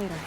later.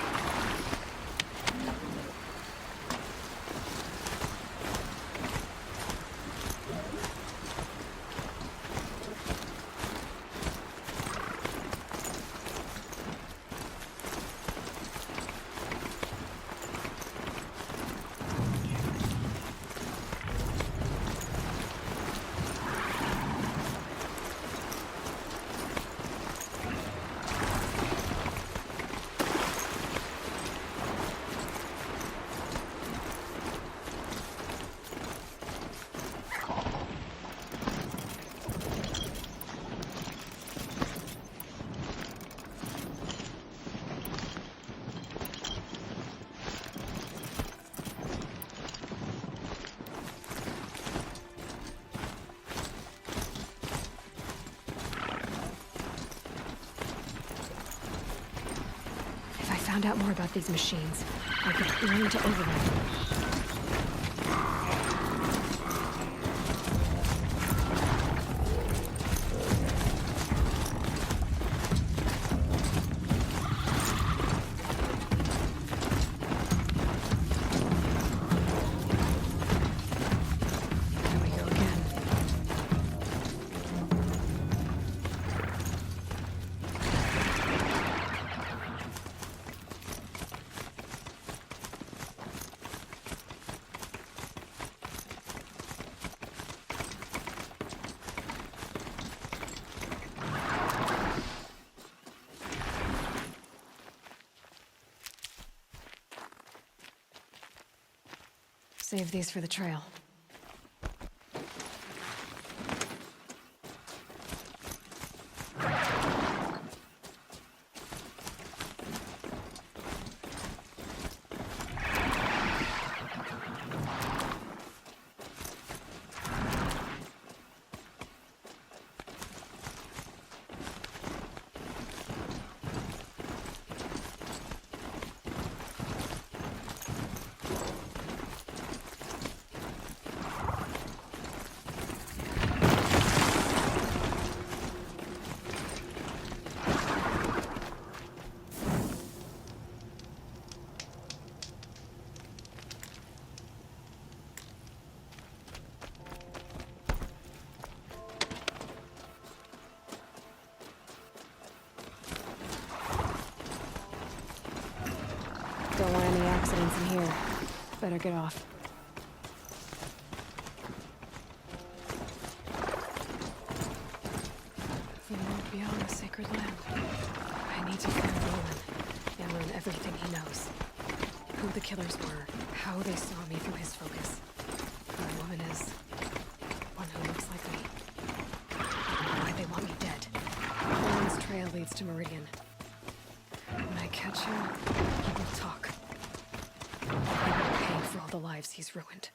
Found out more about these machines. I could learn to override them. There we go again. Save these for the trail. Don't want any accidents in here. Better get off. The world beyond the sacred land. I need to find Roland and learn everything he knows. Who the killers were, how they saw me through his focus. Who the woman is. One who looks like me. And why they want me dead. Roland's trail leads to Meridian. When I catch him, he will talk. He will pay for all the lives he's ruined.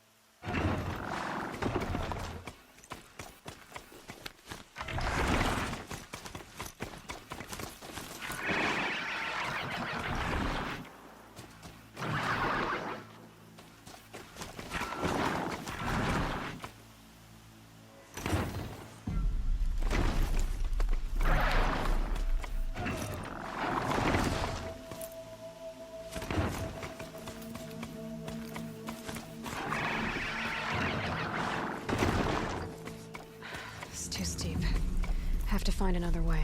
Too steep. Have to find another way.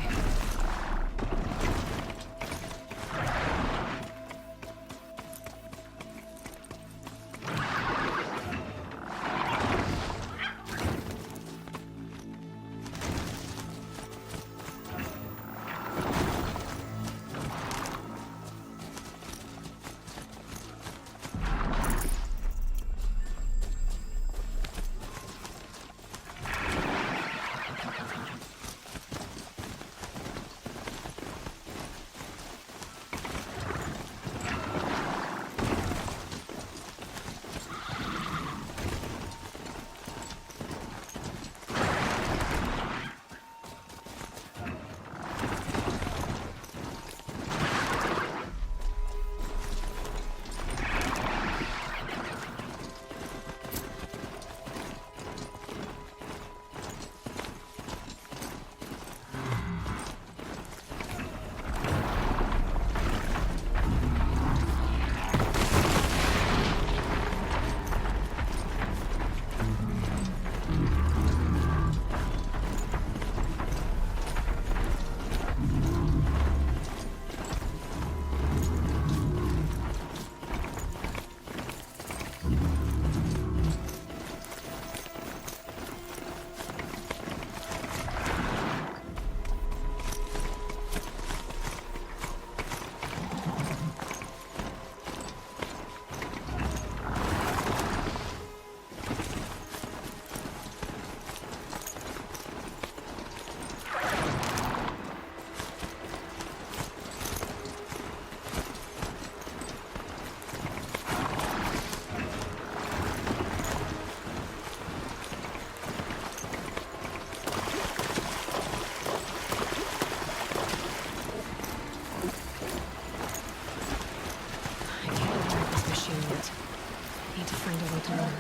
find a way to learn.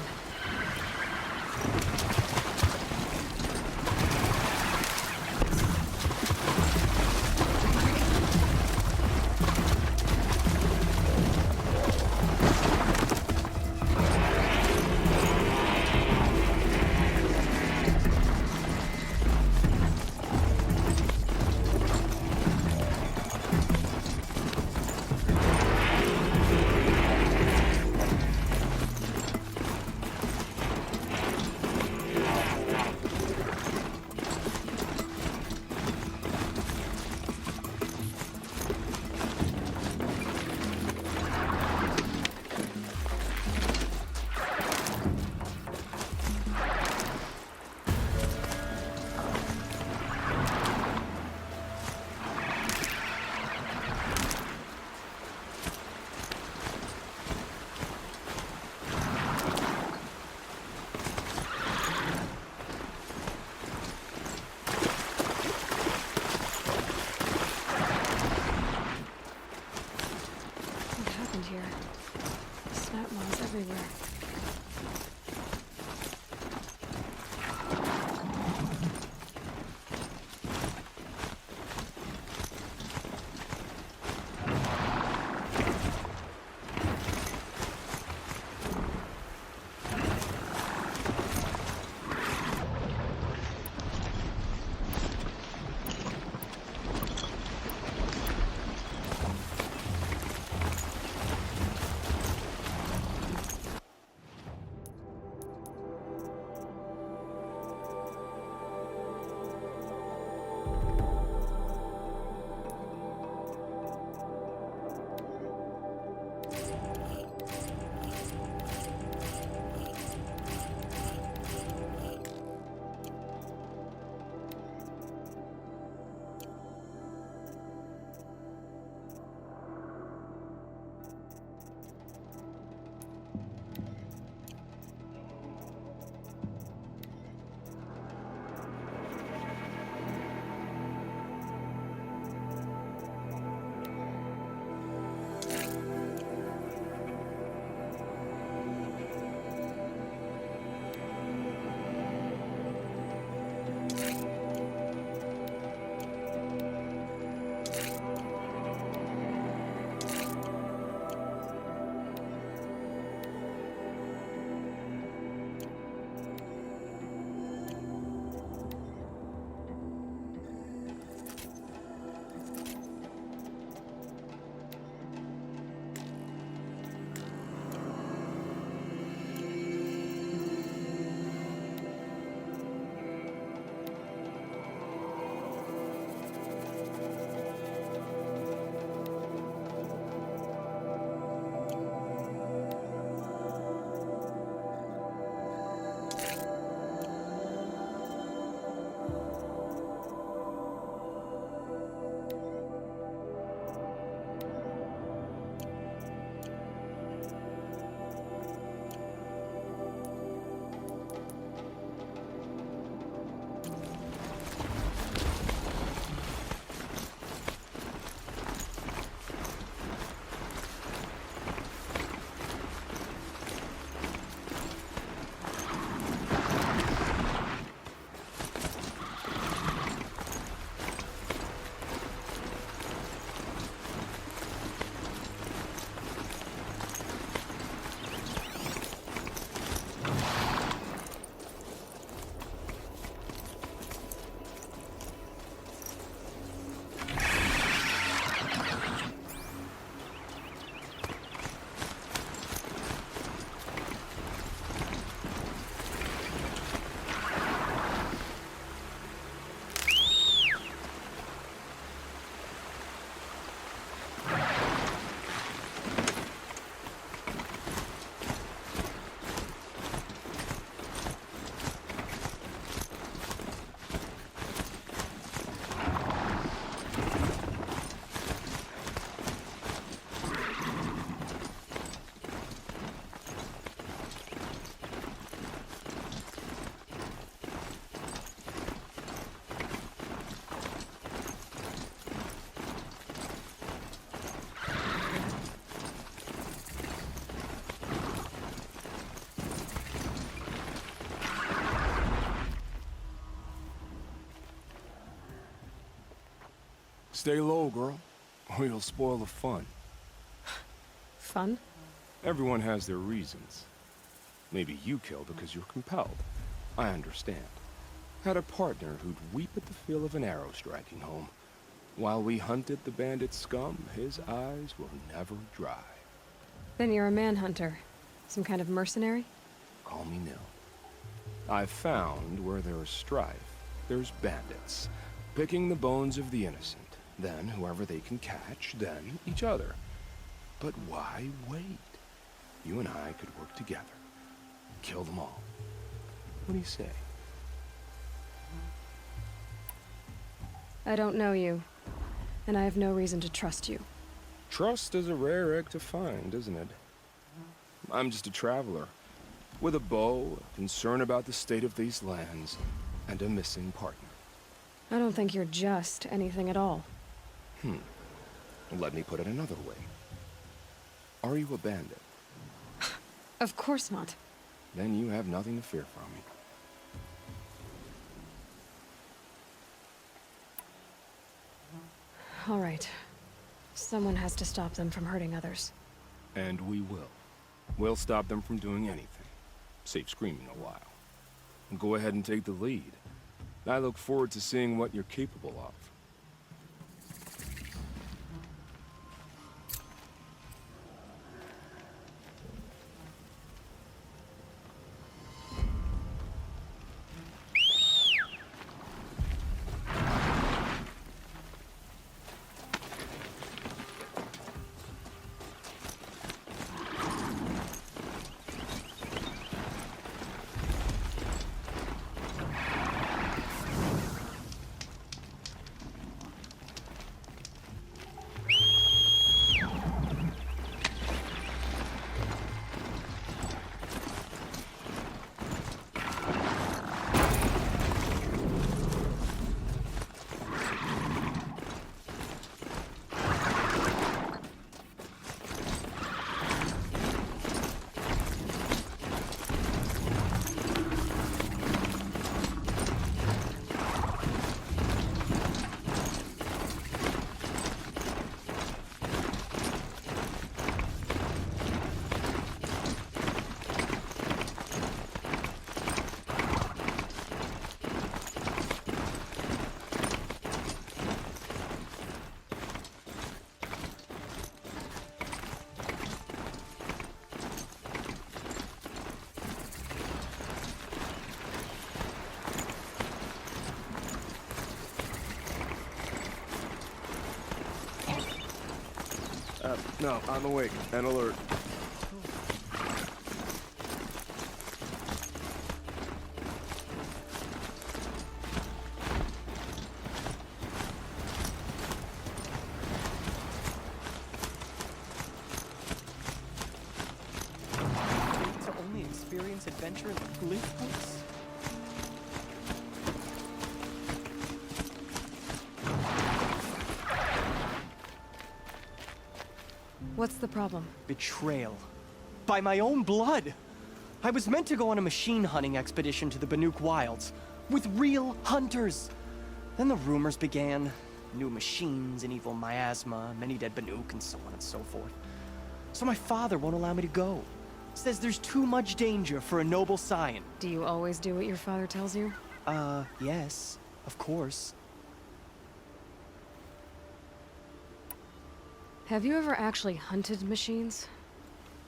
What happened here? Snap moths everywhere. Stay low, girl, or you'll spoil the fun. Fun? Everyone has their reasons. Maybe you kill because you're compelled. I understand. Had a partner who'd weep at the feel of an arrow striking home. While we hunted the bandit scum, his eyes will never dry. Then you're a manhunter. Some kind of mercenary? Call me Nil. I've found where there is strife, there's bandits, picking the bones of the innocent, then whoever they can catch, then each other. But why wait? You and I could work together. Kill them all. What do you say? I don't know you, and I have no reason to trust you. Trust is a rare egg to find, isn't it? I'm just a traveler, with a bow, a concern about the state of these lands, and a missing partner. I don't think you're just anything at all. Let me put it another way. Are you a bandit? Of course not. Then you have nothing to fear from me. All right. Someone has to stop them from hurting others. And we will. We'll stop them from doing anything. Save screaming a while. Go ahead and take the lead. I look forward to seeing what you're capable of. No, on the wake and alert. To only experience adventure in the Glyph Woods? What's the problem? Betrayal. By my own blood! I was meant to go on a machine hunting expedition to the Banuk Wilds, with real hunters. Then the rumors began. New machines, an evil miasma, many dead Banuk, and so on and so forth. So my father won't allow me to go. Says there's too much danger for a noble scion. Do you always do what your father tells you? Yes, of course. Have you ever actually hunted machines?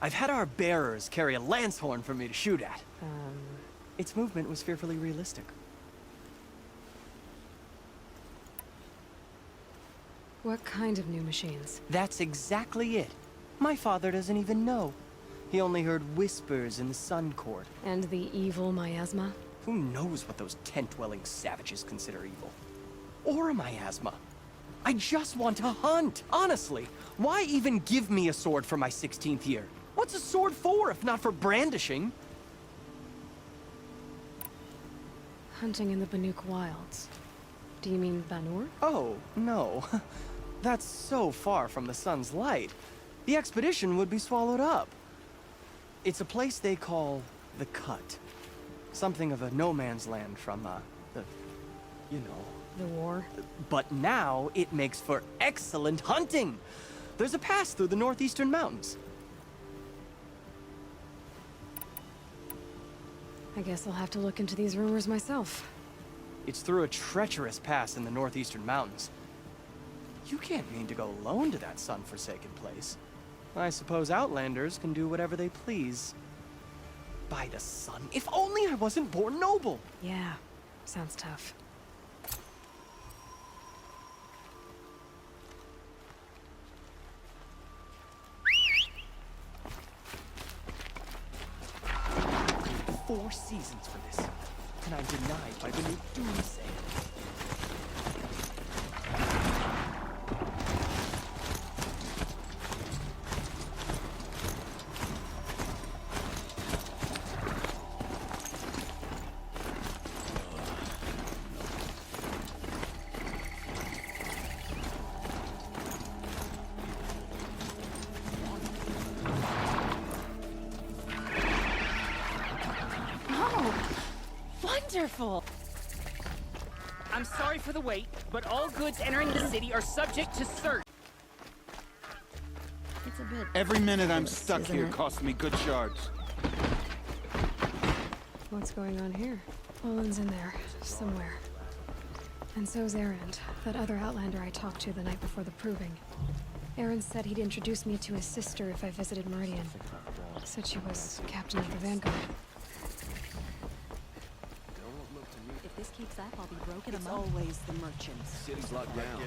I've had our bearers carry a lance horn for me to shoot at. Its movement was fearfully realistic. What kind of new machines? That's exactly it. My father doesn't even know. He only heard whispers in the Sun Court. And the evil miasma? Who knows what those tent-dwelling savages consider evil? Or a miasma. I just want to hunt, honestly. Why even give me a sword for my 16th year? What's a sword for if not for brandishing? Hunting in the Banuk Wilds. Do you mean Banur? Oh, no. That's so far from the sun's light. The expedition would be swallowed up. It's a place they call the Cut. Something of a no man's land from, you know. The war? But now it makes for excellent hunting. There's a pass through the northeastern mountains. I guess I'll have to look into these rumors myself. It's through a treacherous pass in the northeastern mountains. You can't mean to go alone to that sun-forsaken place. I suppose Outlanders can do whatever they please. By the sun, if only I wasn't born noble! Yeah, sounds tough. I waited 4 seasons for this, and I'm denied by the new doomsay. Wonderful! I'm sorry for the wait, but all goods entering the city are subject to search. It's a bit... Every minute I'm close, stuck isn't here it? costs me good shards. What's going on here? Olin's in there, somewhere. And so's Erend, that other Outlander I talked to the night before the proving. Erend said he'd introduce me to his sister if I visited Meridian. Said she was captain of the Vanguard. If this keeps up, I'll be broken It's among. always the merchants. City's locked down.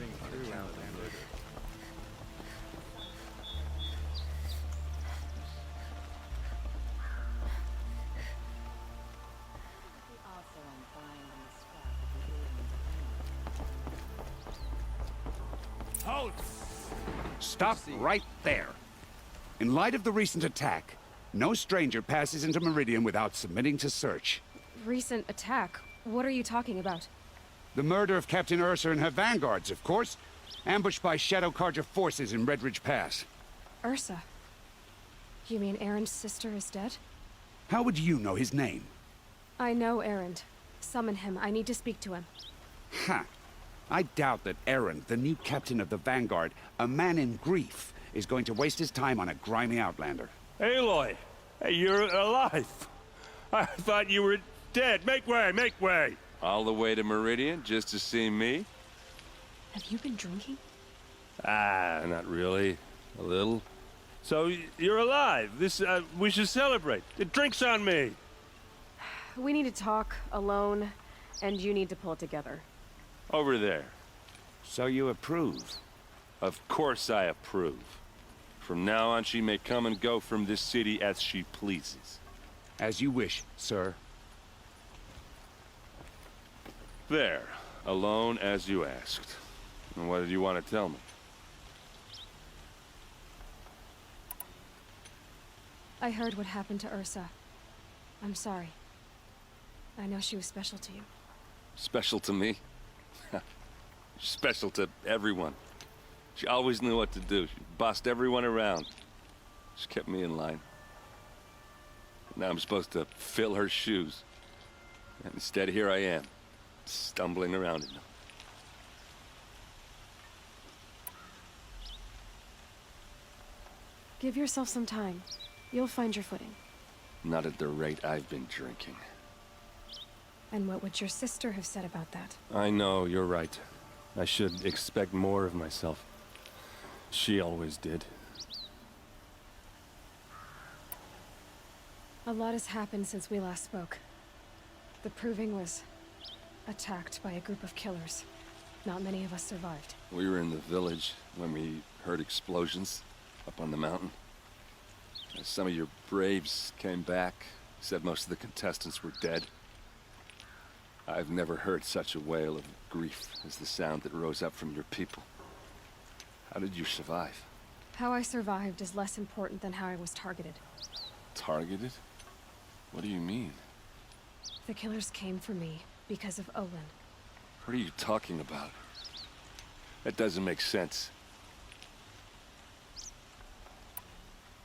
Also, I'm finding the scrap of the Halt! Stop right there. In light of the recent attack, no stranger passes into Meridian without submitting to search. Recent attack? What are you talking about? The murder of Captain Ursa and her vanguards, of course. Ambushed by Shadow Carja forces in Redridge Pass. Ursa? You mean Erend's sister is dead? How would you know his name? I know Erend. Summon him. I need to speak to him. Ha! I doubt that Erend, the new captain of the Vanguard, a man in grief, is going to waste his time on a grimy outlander. Aloy! Hey, you're alive! I thought you were dead. Make way, make way! All the way to Meridian just to see me? Have you been drinking? Ah, not really. A little. So, you're alive. We should celebrate. The drink's on me. We need to talk, alone, and you need to pull it together. Over there. So you approve? Of course I approve. From now on, she may come and go from this city as she pleases. As you wish, sir. There. Alone as you asked. And what did you want to tell me? I heard what happened to Ursa. I'm sorry. I know she was special to you. Special to me? Special to everyone. She always knew what to do. She bossed everyone around. She kept me in line. Now I'm supposed to fill her shoes. And instead, here I am, stumbling around in them. Give yourself some time. You'll find your footing. Not at the rate I've been drinking. And what would your sister have said about that? I know, you're right. I should expect more of myself. She always did. A lot has happened since we last spoke. The Proving was attacked by a group of killers. Not many of us survived. We were in the village when we heard explosions up on the mountain. Some of your braves came back, said most of the contestants were dead. I've never heard such a wail of grief as the sound that rose up from your people. How did you survive? How I survived is less important than how I was targeted. Targeted? What do you mean? The killers came for me because of Olin. What are you talking about? That doesn't make sense.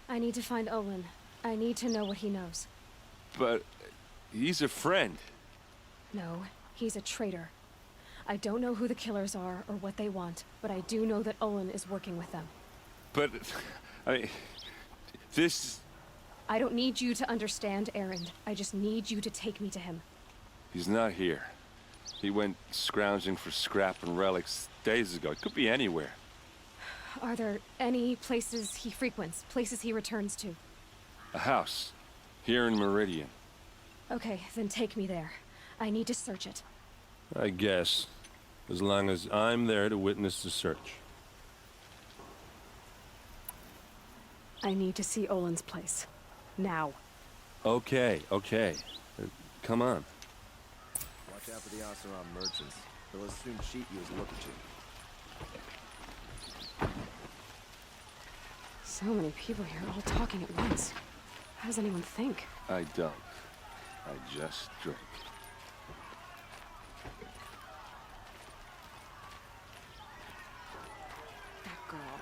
I need to find Olin. I need to know what he knows. But he's a friend. No, he's a traitor. I don't know who the killers are or what they want, but I do know that Olin is working with them. But, I mean, this... I don't need you to understand, Erend. I just need you to take me to him. He's not here. He went scrounging for scrap and relics days ago. It could be anywhere. Are there any places he frequents, places he returns to? A house. Here in Meridian. Okay, then take me there. I need to search it. I guess. As long as I'm there to witness the search. I need to see Olin's place. Now. Okay. Come on. Watch out for the Oseram merchants. They'll as soon cheat you as look at you. So many people here, all talking at once. How does anyone think? I don't. I just drink. That girl.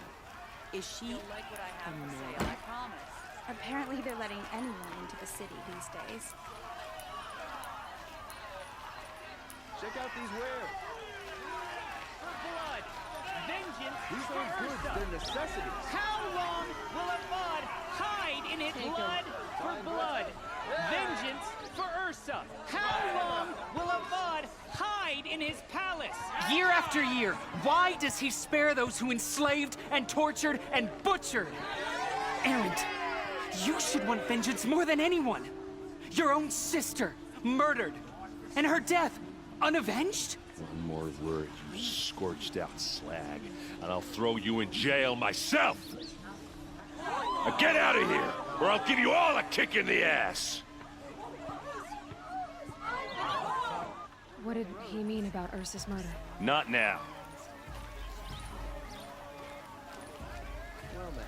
Is she You'll like what I have to say, annoying? I promise. Apparently they're letting anyone into the city these days. Check out these wares. Blood! Vengeance These for aren't goods, Ursa! they're necessities. How long will Avad hide in it? Blood for blood! Vengeance for Ursa! How long will Avad hide in his palace? Year after year, why does he spare those who enslaved and tortured and butchered? Erend, you should want vengeance more than anyone. Your own sister, murdered, and her death, unavenged? One more word, you scorched out slag, and I'll throw you in jail myself! Now get out of here, or I'll give you all a kick in the ass! What did he mean about Ursa's murder? Not now. Well, man.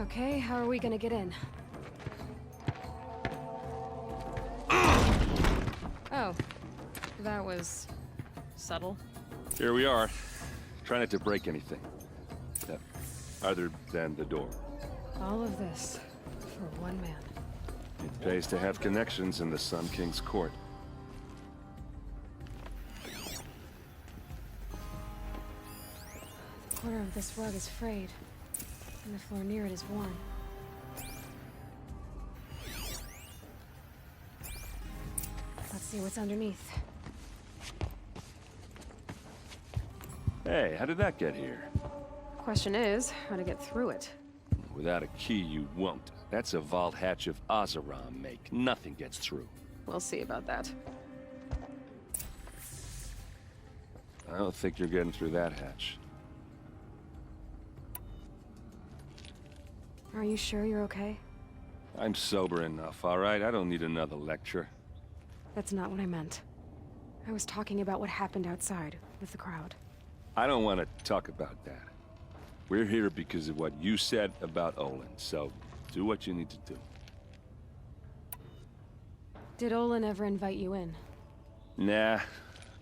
Okay, how are we gonna get in? Oh, that was subtle. Here we are. Try not to break anything. Other than the door. All of this for one man. It pays to have connections in the Sun King's court. The corner of this rug is frayed, and the floor near it is worn. Let's see what's underneath. Hey, how did that get here? Question is, how to get through it. Without a key, you won't. That's a vault hatch of Oseram make. Nothing gets through. We'll see about that. I don't think you're getting through that hatch. Are you sure you're okay? I'm sober enough, all right? I don't need another lecture. That's not what I meant. I was talking about what happened outside with the crowd. I don't want to talk about that. We're here because of what you said about Olin, so do what you need to do. Did Olin ever invite you in? Nah.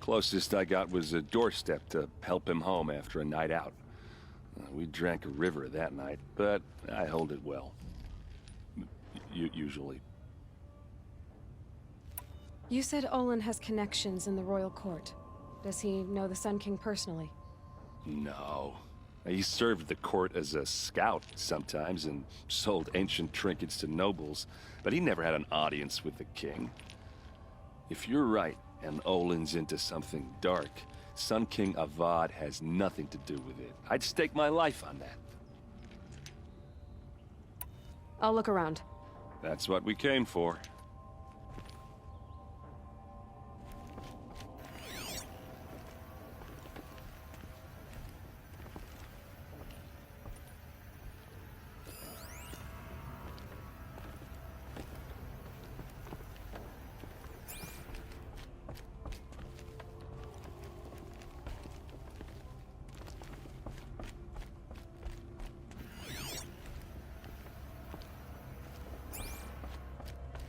Closest I got was a doorstep to help him home after a night out. We drank a river that night, but I hold it well. Usually. You said Olin has connections in the royal court. Does he know the Sun King personally? No. He served the court as a scout sometimes and sold ancient trinkets to nobles, but he never had an audience with the king. If you're right, and Olin's into something dark, Sun King Avad has nothing to do with it. I'd stake my life on that. I'll look around. That's what we came for.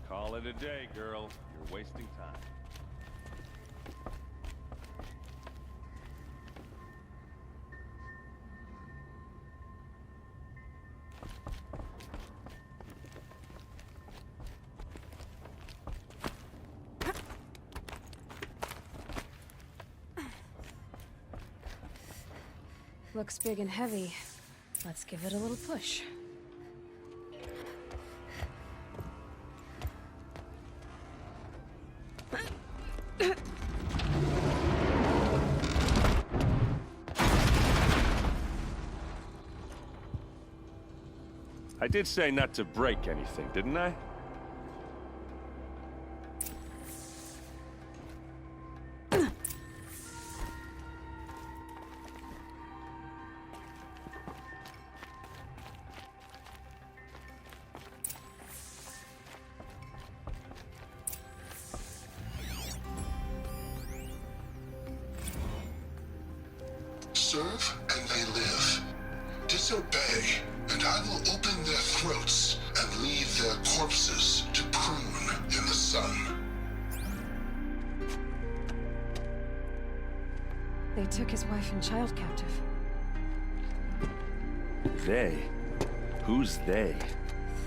Call it a day, girl. You're wasting time. looks big and heavy. Let's give it a little push. I did say not to break anything, didn't I? Serve and they live. Disobey, and I will open their throats and leave their corpses to prune in the sun. They took his wife and child captive. They? Who's they?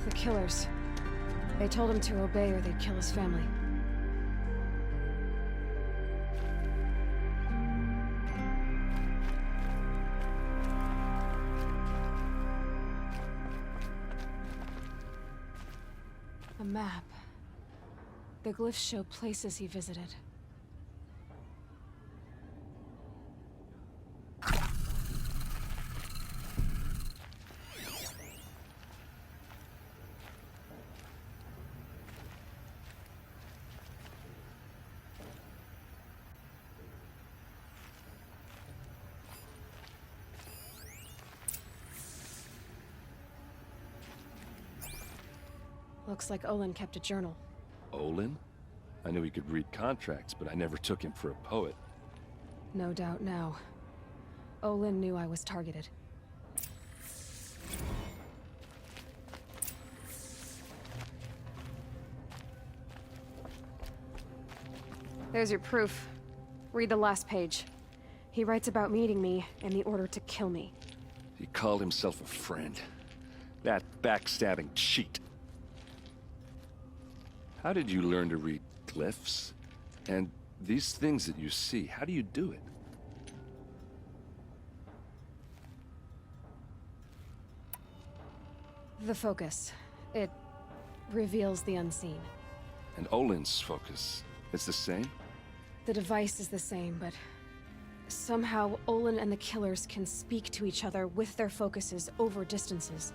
The killers. They told him to obey or they'd kill his family. A map. The glyphs show places he visited. Looks like Olin kept a journal. Olin? I knew he could read contracts, but I never took him for a poet. No doubt now. Olin knew I was targeted. There's your proof. Read the last page. He writes about meeting me and the order to kill me. He called himself a friend. That backstabbing cheat. How did you learn to read glyphs? And these things that you see, how do you do it? The focus. It reveals the unseen. And Olin's focus, it's the same? The device is the same, but somehow Olin and the killers can speak to each other with their focuses over distances.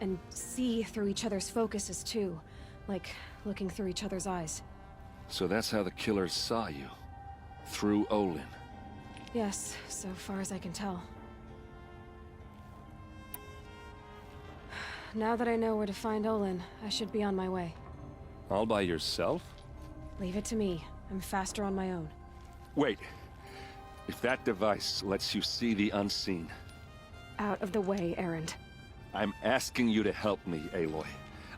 And see through each other's focuses too. Like looking through each other's eyes. So that's how the killers saw you? Through Olin? Yes, so far as I can tell. Now that I know where to find Olin, I should be on my way. All by yourself? Leave it to me. I'm faster on my own. Wait. If that device lets you see the unseen... Out of the way, Erend. I'm asking you to help me, Aloy.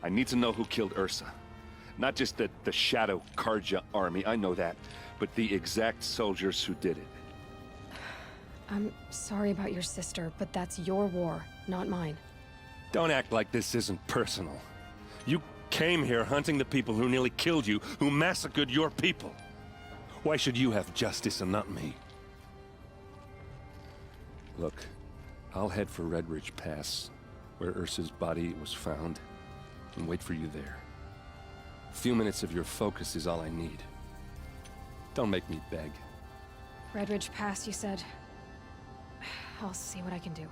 I need to know who killed Ursa. Not just the Shadow Karja army, I know that, but the exact soldiers who did it. I'm sorry about your sister, but that's your war, not mine. Don't act like this isn't personal. You came here hunting the people who nearly killed you, who massacred your people. Why should you have justice and not me? Look, I'll head for Redridge Pass, where Ursa's body was found, and wait for you there. A few minutes of your focus is all I need. Don't make me beg. Redridge Pass, you said? I'll see what I can do.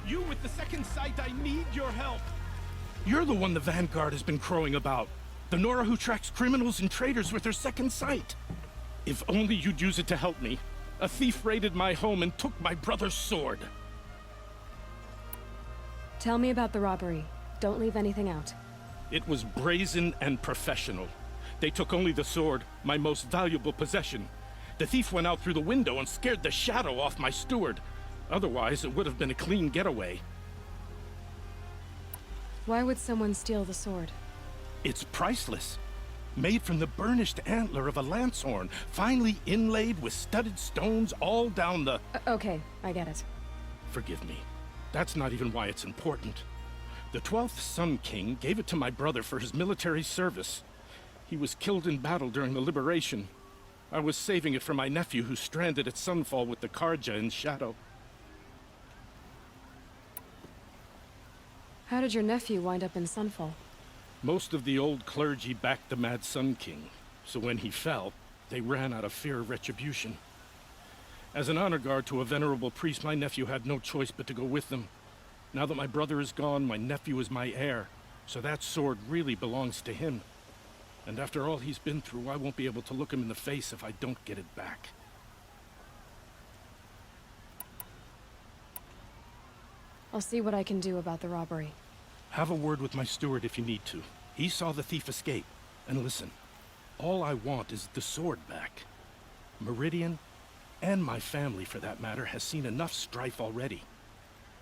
You with the second sight, I need your help. You're the one the Vanguard has been crowing about. The Nora who tracks criminals and traitors with her second sight. If only you'd use it to help me. A thief raided my home and took my brother's sword. Tell me about the robbery. Don't leave anything out. It was brazen and professional. They took only the sword, my most valuable possession. The thief went out through the window and scared the shadow off my steward. Otherwise, it would have been a clean getaway. Why would someone steal the sword? It's priceless. Made from the burnished antler of a lancehorn, finely inlaid with studded stones all down the... Okay, I get it. Forgive me. That's not even why it's important. The 12th Sun King gave it to my brother for his military service. He was killed in battle during the Liberation. I was saving it for my nephew who's stranded at Sunfall with the Karja in Shadow. How did your nephew wind up in Sunfall? Most of the old clergy backed the Mad Sun King, so when he fell, they ran out of fear of retribution. As an honor guard to a venerable priest, my nephew had no choice but to go with them. Now that my brother is gone, my nephew is my heir, so that sword really belongs to him. And after all he's been through, I won't be able to look him in the face if I don't get it back. I'll see what I can do about the robbery. Have a word with my steward if you need to. He saw the thief escape. And listen, all I want is the sword back. Meridian, and my family for that matter, has seen enough strife already.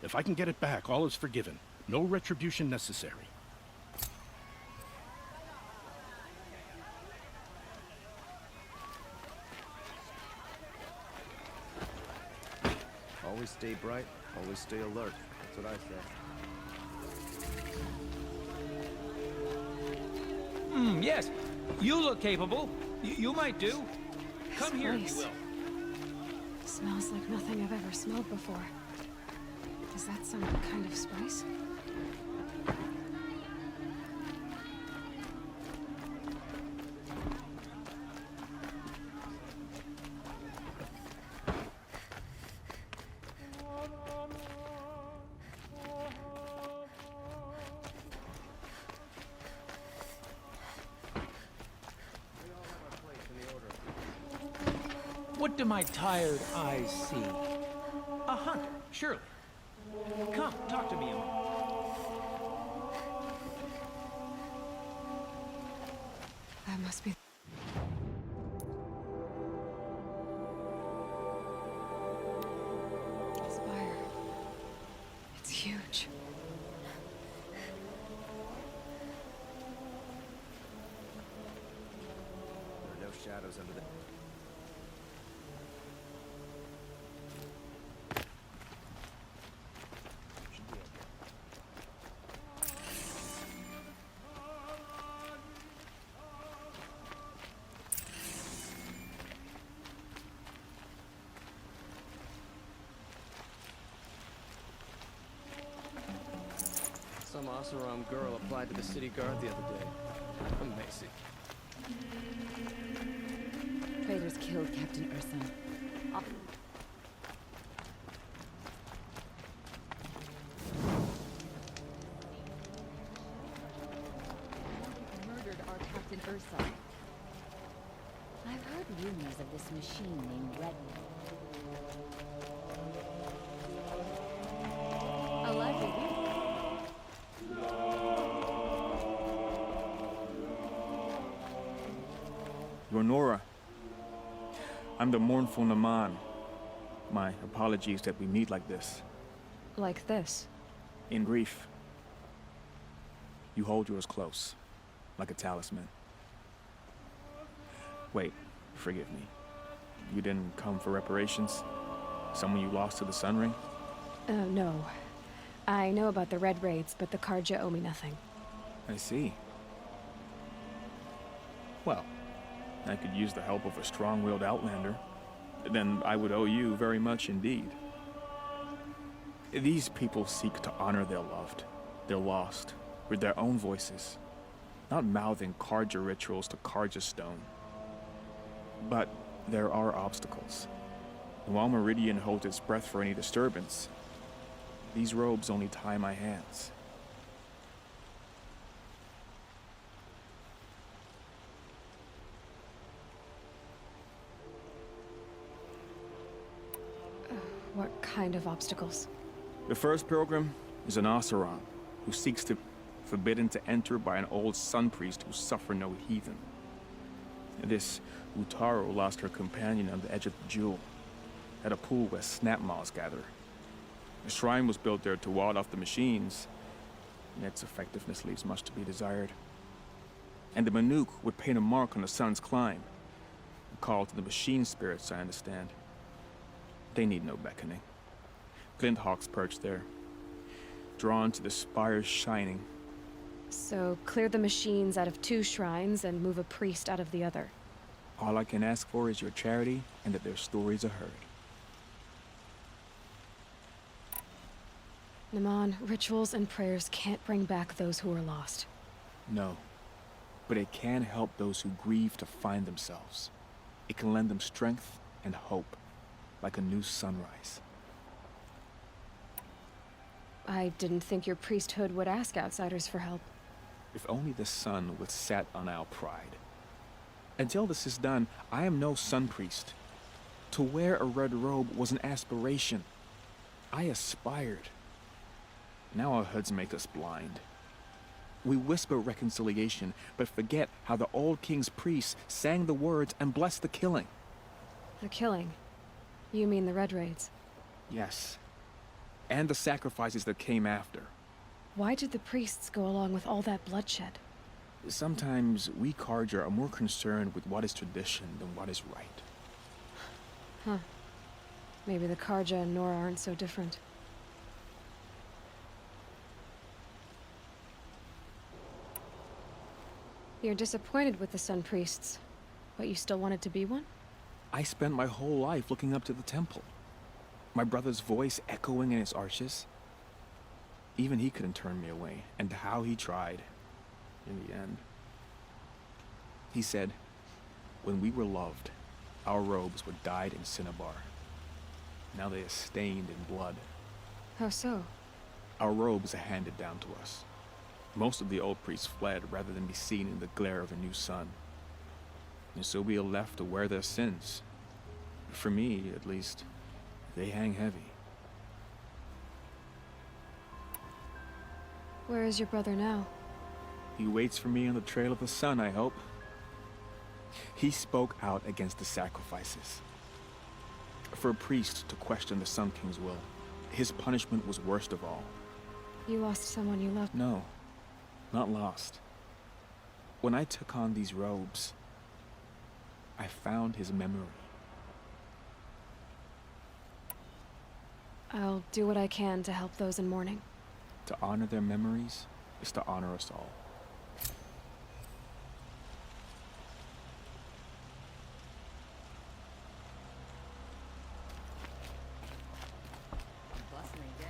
If I can get it back, all is forgiven. No retribution necessary. Always stay bright, always stay alert. That's what I say. Yes. You look capable. You might do. Come here, if you will. Smells like nothing I've ever smelled before. Is that some kind of spice? What do my tired eyes see? A hunter, surely. Come, talk to me a moment. That must be... The spire. It's huge. There are no shadows under the... Some Oseram girl applied to the city guard the other day. Amazing. Traitors killed Captain Urson. Murdered our Captain Ursa. I've heard rumors of this machine named Redwood. Allegedly. You're Nora. I'm the mournful Naman. My apologies that we meet like this. Like this? In grief. You hold yours close, like a talisman. Wait, forgive me. You didn't come for reparations? Someone you lost to the Sun Ring? No. I know about the Red Raids, but the Karja owe me nothing. I see. Well, I could use the help of a strong-willed outlander. Then I would owe you very much indeed. These people seek to honor their loved, their lost, with their own voices, not mouthing Karja rituals to Karja stone. But there are obstacles. And while Meridian holds its breath for any disturbance, These robes only tie my hands. What kind of obstacles? The first pilgrim is an Oseram, who seeks to forbidden to enter by an old sun priest who suffer no heathen. This Utaru lost her companion on the edge of the jewel, at a pool where snap moths gather. A shrine was built there to ward off the machines, and its effectiveness leaves much to be desired. And the Banuk would paint a mark on the sun's climb, a call to the machine spirits, I understand. They need no beckoning. Glint hawks perch there, drawn to the spires shining. So, clear the machines out of 2 shrines and move a priest out of the other. All I can ask for is your charity and that their stories are heard. Naman, rituals and prayers can't bring back those who are lost. No, but it can help those who grieve to find themselves. It can lend them strength and hope, like a new sunrise. I didn't think your priesthood would ask outsiders for help. If only the sun would set on our pride. Until this is done, I am no sun priest. To wear a red robe was an aspiration. I aspired. Now our hoods make us blind. We whisper reconciliation, but forget how the old king's priests sang the words and blessed the killing. The killing? You mean the Red Raids? Yes. And the sacrifices that came after. Why did the priests go along with all that bloodshed? Sometimes we Carja are more concerned with what is tradition than what is right. Huh. Maybe the Carja and Nora aren't so different. You're disappointed with the Sun Priests, but you still wanted to be one? I spent my whole life looking up to the temple. My brother's voice echoing in its arches. Even he couldn't turn me away, and how he tried, in the end. He said, when we were loved, our robes were dyed in cinnabar. Now they are stained in blood. How so? Our robes are handed down to us. Most of the old priests fled rather than be seen in the glare of a new sun. And so we are left to wear their sins. For me, at least, they hang heavy. Where is your brother now? He waits for me on the trail of the sun, I hope. He spoke out against the sacrifices. For a priest to question the Sun King's will, his punishment was worst of all. You lost someone you loved? No, not lost. When I took on these robes, I found his memory. I'll do what I can to help those in mourning. To honor their memories is to honor us all. Bustling day.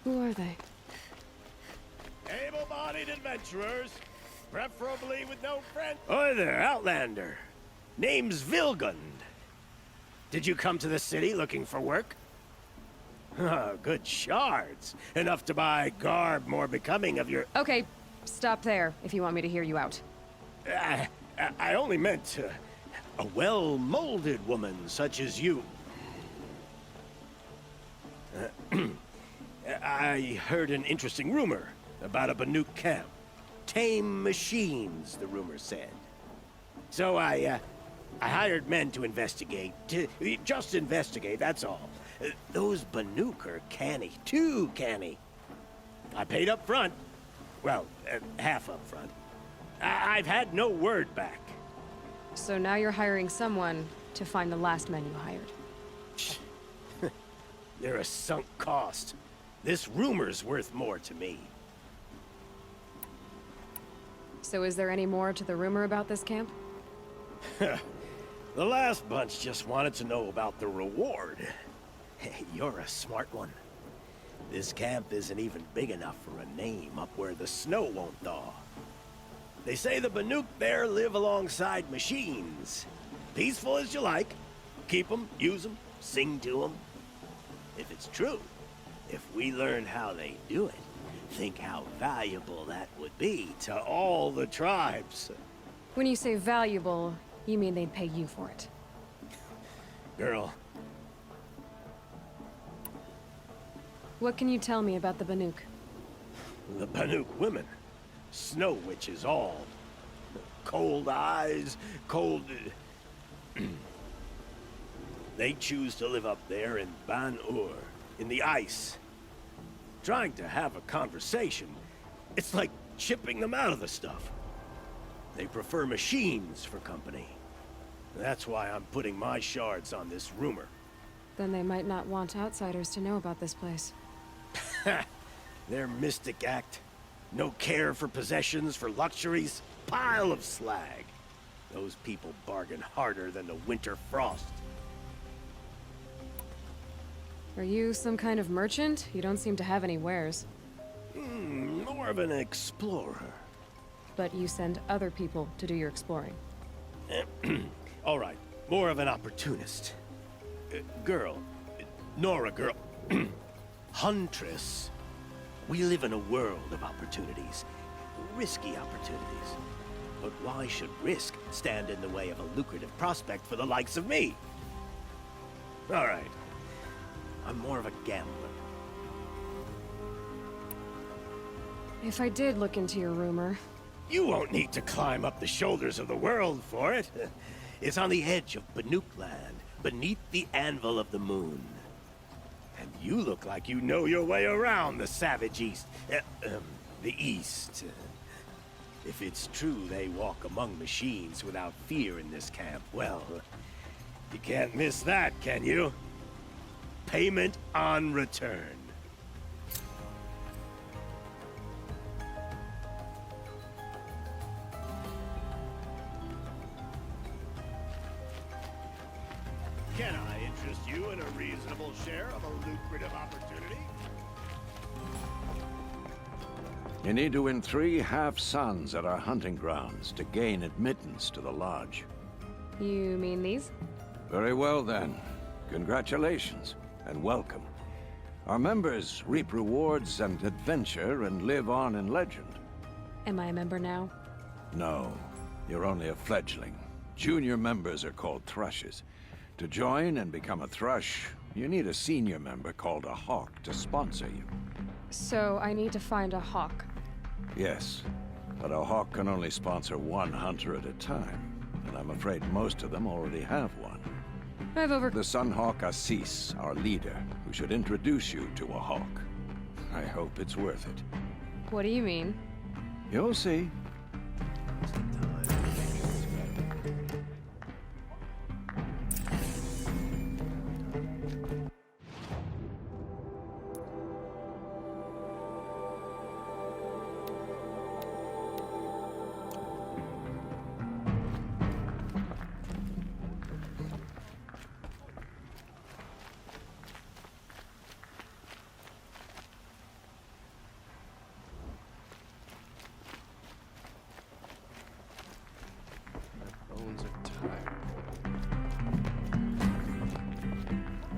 Who are they? Able-bodied adventurers, preferably with no friend. Oi there, Outlander. Name's Vilgund. Did you come to the city looking for work? Good shards. Enough to buy garb more becoming of your... Okay, stop there if you want me to hear you out. I only meant a well-molded woman such as you. I heard an interesting rumor about a Banuk camp. Tame machines, the rumor said. So I hired men to investigate. Just investigate, that's all. Those Banuk are canny, too canny. I paid up front. Well, half up front. I've had no word back. So now you're hiring someone to find the last men you hired. They're a sunk cost. This rumor's worth more to me. So is there any more to the rumor about this camp? The last bunch just wanted to know about the reward. Hey, you're a smart one. This camp isn't even big enough for a name up where the snow won't thaw. They say the Banuk there live alongside machines. Peaceful as you like. Keep them, use them, sing to them. If it's true, if we learn how they do it, think how valuable that would be to all the tribes. When you say valuable, you mean they'd pay you for it. Girl. What can you tell me about the Banuk? The Banuk women. Snow witches all. Cold eyes, cold... They choose to live up there in Ban-Ur, in the ice. Trying to have a conversation, it's like chipping them out of the stuff. They prefer machines for company. That's why I'm putting my shards on this rumor. Then they might not want outsiders to know about this place. Their mystic act. No care for possessions, for luxuries. Pile of slag. Those people bargain harder than the winter frost. Are you some kind of merchant? You don't seem to have any wares. More of an explorer. But you send other people to do your exploring. All right, more of an opportunist. Girl. Nora girl. Huntress. We live in a world of opportunities. Risky opportunities. But why should risk stand in the way of a lucrative prospect for the likes of me? All right. I'm more of a gambler. If I did look into your rumor... You won't need to climb up the shoulders of the world for it. It's on the edge of Banuk land, beneath the anvil of the moon. And you look like you know your way around the savage east. The east. If it's true they walk among machines without fear in this camp, well, you can't miss that, can you? Payment on return. Can I interest you in a reasonable share of a lucrative opportunity? You need to win 3 half-suns at our hunting grounds to gain admittance to the lodge. You mean these? Very well then. Congratulations, and welcome. Our members reap rewards and adventure and live on in legend. Am I a member now? No, you're only a fledgling. Junior members are called thrushes. To join and become a thrush, you need a senior member called a hawk to sponsor you. So I need to find a hawk. Yes, but a hawk can only sponsor 1 hunter at a time, and I'm afraid most of them already have one. I've The Sunhawk Assis, our leader, who should introduce you to a hawk. I hope it's worth it. What do you mean? You'll see.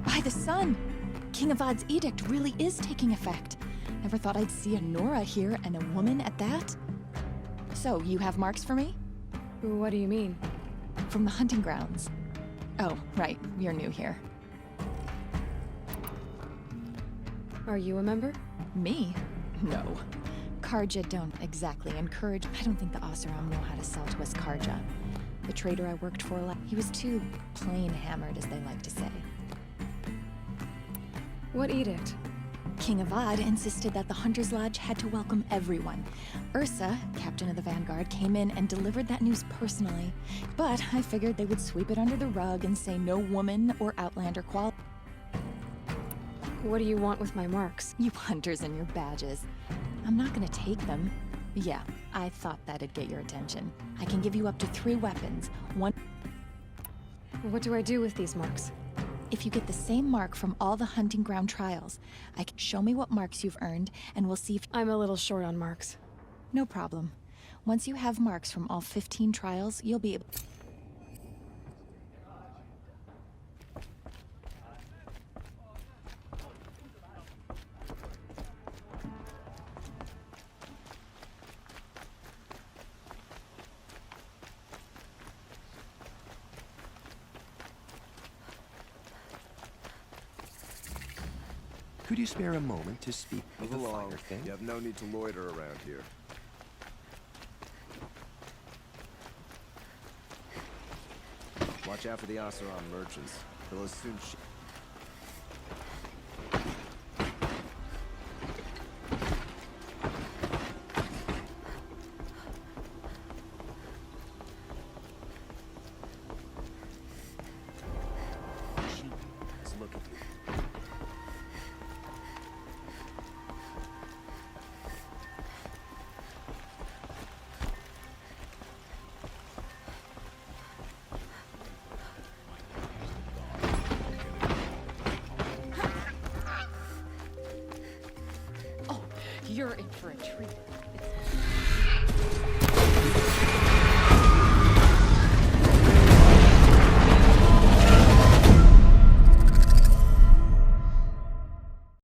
By the sun! King Avad's edict really is taking effect. Never thought I'd see a Nora here, and a woman at that. So, you have marks for me? What do you mean? From the hunting grounds. Oh, right. You're new here. Are you a member? Me? No. Karja don't exactly encourage... I don't think the Oseram know how to sell to us Karja. The trader I worked for, he was too plain hammered, as they like to say. What edict? King Avad insisted that the Hunter's Lodge had to welcome everyone. Ursa, captain of the Vanguard, came in and delivered that news personally. But I figured they would sweep it under the rug and say no woman or Outlander quality. What do you want with my marks? You hunters and your badges. I'm not gonna take them. Yeah, I thought that'd get your attention. I can give you up to 3 weapons. One. What do I do with these marks? If you get the same mark from all the hunting ground trials, I can show me what marks you've earned, and we'll see if— I'm a little short on marks. No problem. Once you have marks from all 15 trials, you'll be able— Could you spare a moment to speak with Move the along. finer thing? You have no need to loiter around here. Watch out for the Oseram merchants. They'll as soon look at you. Oh, you're in for a treat.